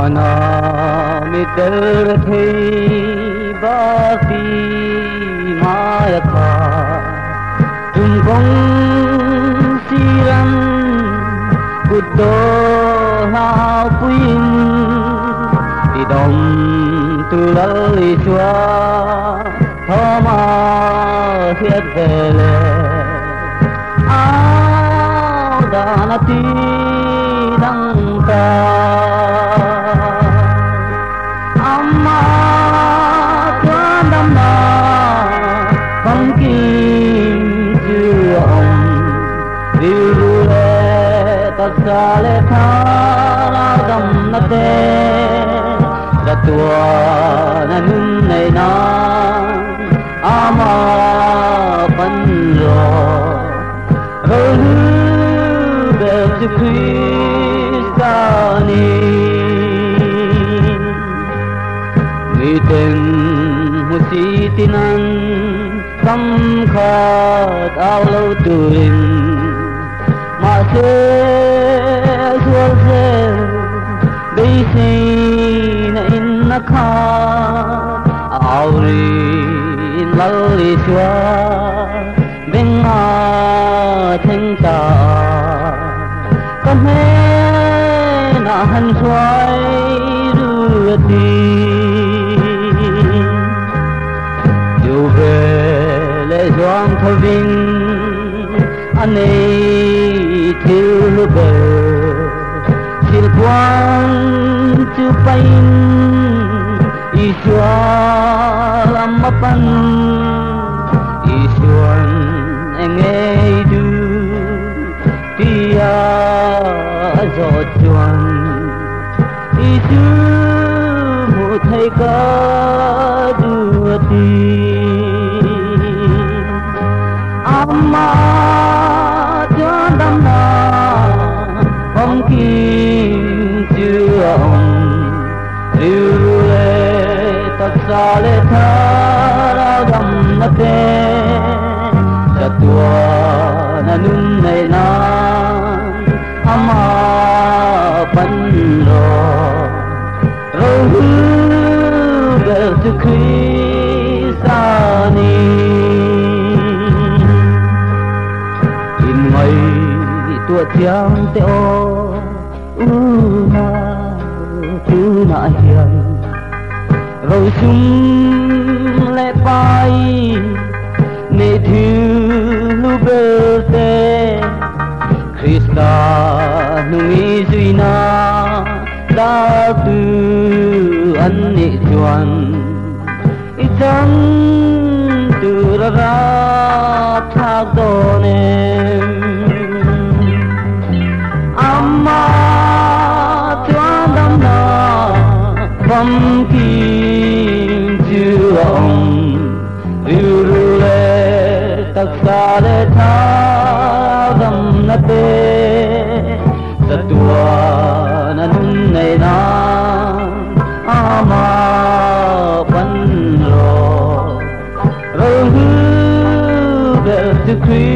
Mana mitel thei ba fi maya kha tum kong siran kuddo na puin di dom tu lali chua thoma hiet vele ao dana ti dang ta amma tuan dam na không kim chưa ông điều lệ tất cả lệ tha lao dầm na te đã tua na nun này na ama pan lo rồi về zu Christani người tên si tinan tâm khát ao lâu tuổi mà sẽ xuôi sẽ bây giờ nên nó khát ao rin lâu đi xóa bên ngã thanh ta con mẹ na hân xoay đưa tin dù về lệ doang thôi vinh anh ấy thiếu bờ xin quan chữ bay ý xóa làm mất bắn ý xuân anh ấy đưa tia giọt chuan ý chữ một thầy ca đưa tin amma cho đam na không kim chưa ông lưu lệ tất cả lệ tha lao dầm na te cha tua na nun này na ama pan lo rồi về zu Christani in mây tua chiang te o na hiền rồi sum lệ bay ne thiu lu bê te Krista nui duy na đã từ anh nị chuan ít chân từ ra thác đồn em amma chuan đam na không kim chưa ông yêu lệ tất cả lệ tha dầm na te sa tua na nun này na ama pan lo rồi về zu Christ